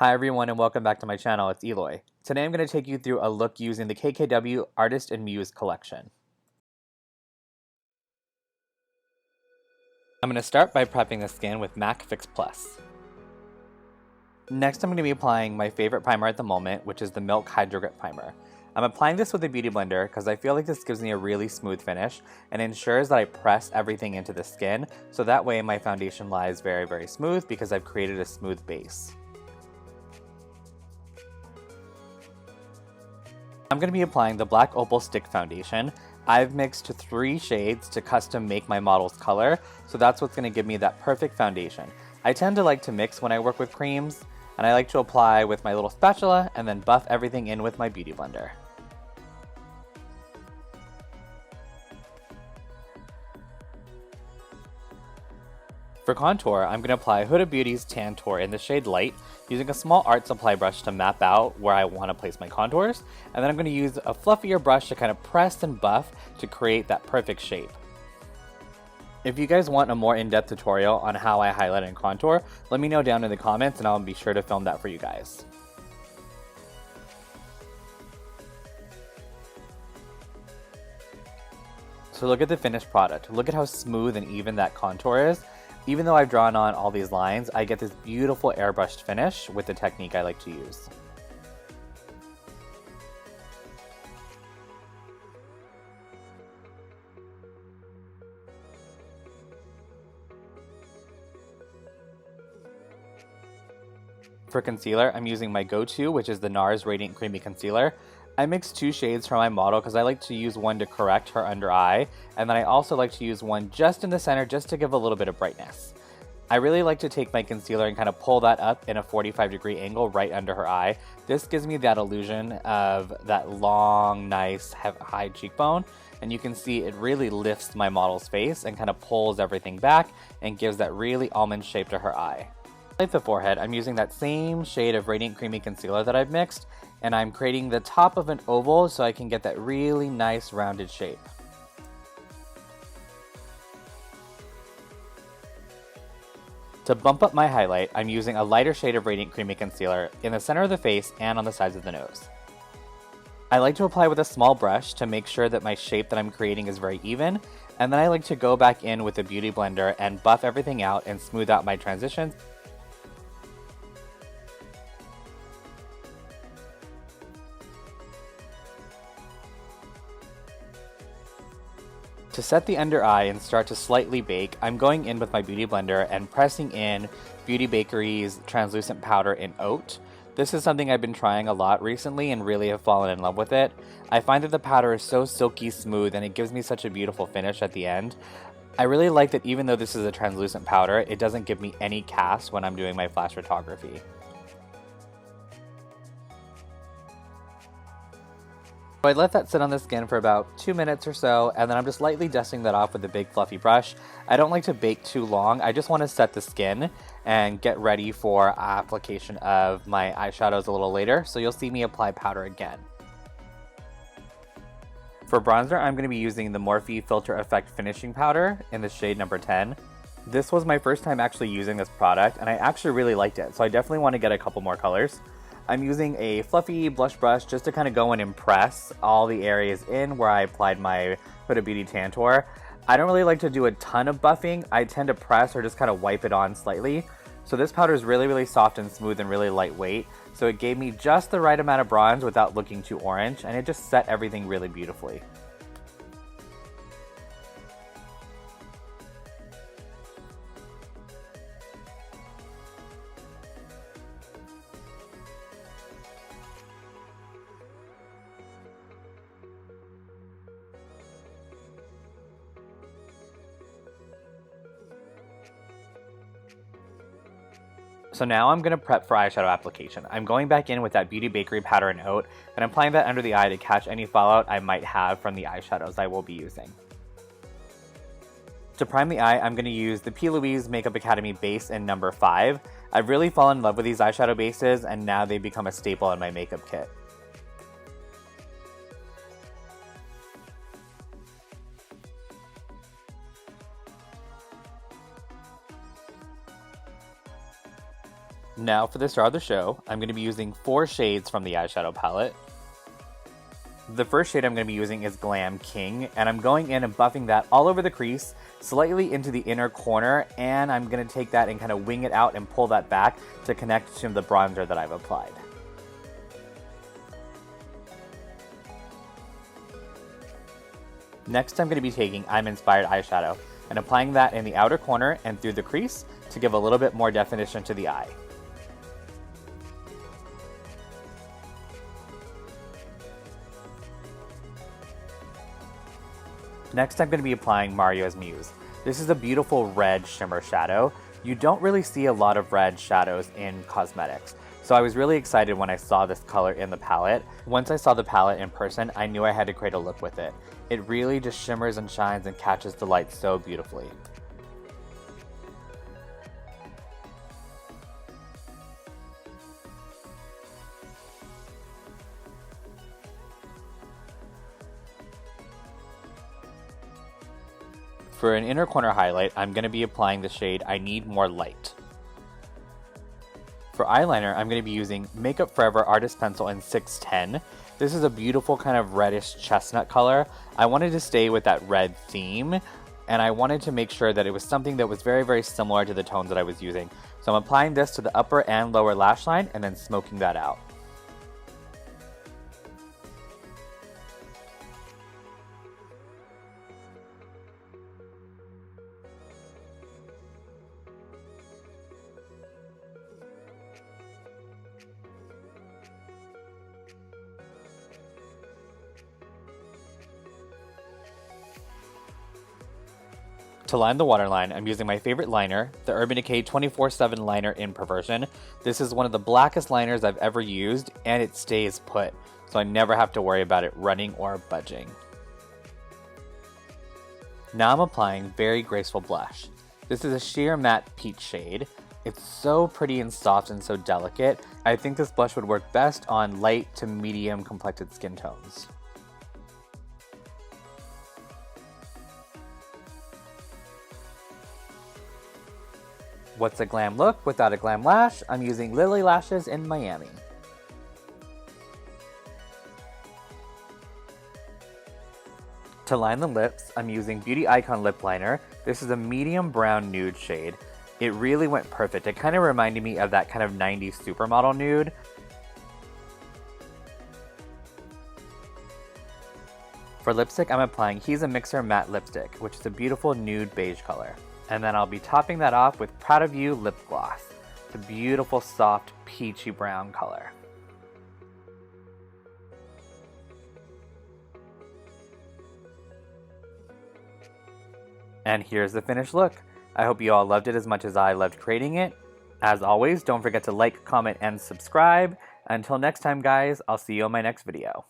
Hi everyone and welcome back to my channel, it's Eloy. Today I'm going to take you through a look using the KKW Artist and Muse collection. I'm going to start by prepping the skin with MAC Fix Plus. Next I'm going to be applying my favorite primer at the moment, which is the Milk Hydro Grip Primer. I'm applying this with a beauty blender because I feel like this gives me a really smooth finish and ensures that I press everything into the skin, so that way my foundation lies very smooth because I've created a smooth base. I'm going to be applying the Black Opal Stick Foundation. I've mixed 3 shades to custom make my model's color, so that's what's going to give me that perfect foundation. I tend to like to mix when I work with creams, and I like to apply with my little spatula and then buff everything in with my beauty blender. For contour, I'm going to apply Huda Beauty's Tan Tour in the shade Light, using a small art supply brush to map out where I want to place my contours, and then I'm going to use a fluffier brush to kind of press and buff to create that perfect shape. If you guys want a more in-depth tutorial on how I highlight and contour, let me know down in the comments and I'll be sure to film that for you guys. So look at the finished product. Look at how smooth and even that contour is. Even though I've drawn on all these lines, I get this beautiful airbrushed finish with the technique I like to use. For concealer, I'm using my go-to, which is the Nars Radiant Creamy Concealer. I mixed 2 shades for my model because I like to use one to correct her under eye, and then I also like to use one just in the center just to give a little bit of brightness. I really like to take my concealer and kind of pull that up in a 45-degree angle right under her eye. This gives me that illusion of that long, nice, high cheekbone, and you can see it really lifts my model's face and kind of pulls everything back and gives that really almond shape to her eye. To highlight the forehead, I'm using that same shade of Radiant Creamy Concealer that I've mixed, and I'm creating the top of an oval so I can get that really nice rounded shape. To bump up my highlight, I'm using a lighter shade of Radiant Creamy Concealer in the center of the face and on the sides of the nose. I like to apply with a small brush to make sure that my shape that I'm creating is very even, and then I like to go back in with a beauty blender and buff everything out and smooth out my transitions. To set the under eye and start to slightly bake, I'm going in with my beauty blender and pressing in Beauty Bakerie's translucent powder in Oat. This is something I've been trying a lot recently and really have fallen in love with it. I find that the powder is so silky smooth and it gives me such a beautiful finish at the end. I really like that even though this is a translucent powder, it doesn't give me any cast when I'm doing my flash photography. So I let that sit on the skin for about 2 minutes or so, and then I'm just lightly dusting that off with a big fluffy brush. I don't like to bake too long, I just want to set the skin and get ready for application of my eyeshadows a little later, so you'll see me apply powder again. For bronzer, I'm going to be using the Morphe Filter Effect Finishing Powder in the shade number 10. This was my first time actually using this product, and I actually really liked it, so I definitely want to get a couple more colors. I'm using a fluffy blush brush just to kind of go and impress all the areas in where I applied my Huda Beauty Tan Tour. I don't really like to do a ton of buffing. I tend to press or just kind of wipe it on slightly. So this powder is really soft and smooth and really lightweight. So it gave me just the right amount of bronze without looking too orange, and it just set everything really beautifully. So now I'm going to prep for eyeshadow application. I'm going back in with that Beauty Bakerie powder and Oat, and I'm applying that under the eye to catch any fallout I might have from the eyeshadows I will be using. To prime the eye, I'm going to use the Louise Makeup Academy base in number 5. I've really fallen in love with these eyeshadow bases, and now they've become a staple in my makeup kit. Now for the star of the show, I'm going to be using 4 shades from the eyeshadow palette. The first shade I'm going to be using is Glam King, and I'm going in and buffing that all over the crease, slightly into the inner corner, and I'm going to take that and kind of wing it out and pull that back to connect to the bronzer that I've applied. Next, I'm going to be taking I'm Inspired eyeshadow and applying that in the outer corner and through the crease to give a little bit more definition to the eye. Next, I'm going to be applying Mario's Muse. This is a beautiful red shimmer shadow. You don't really see a lot of red shadows in cosmetics, so I was really excited when I saw this color in the palette. Once I saw the palette in person, I knew I had to create a look with it. It really just shimmers and shines and catches the light so beautifully. For an inner corner highlight, I'm going to be applying the shade I Need More Light. For eyeliner, I'm going to be using Makeup Forever Artist Pencil in 610. This is a beautiful kind of reddish chestnut color. I wanted to stay with that red theme, and I wanted to make sure that it was something that was very, very similar to the tones that I was using. So I'm applying this to the upper and lower lash line and then smoking that out. To line the waterline, I'm using my favorite liner, the Urban Decay 24/7 liner in Perversion. This is one of the blackest liners I've ever used, and it stays put, so I never have to worry about it running or budging. Now I'm applying Very Graceful Blush. This is a sheer matte peach shade. It's so pretty and soft and so delicate. I think this blush would work best on light to medium complected skin tones. What's a glam look without a glam lash? I'm using Lilly lashes in Miami. To line the lips, I'm using Beauty Icon Lip Liner. This is a medium brown nude shade. It really went perfect. It kind of reminded me of that kind of 90s supermodel nude. For lipstick, I'm applying He's a Mixer Matte Lipstick, which is a beautiful nude beige color. And then I'll be topping that off with Proud of You Lip Gloss. It's a beautiful, soft, peachy brown color. And here's the finished look. I hope you all loved it as much as I loved creating it. As always, don't forget to like, comment, and subscribe. Until next time, guys, I'll see you on my next video.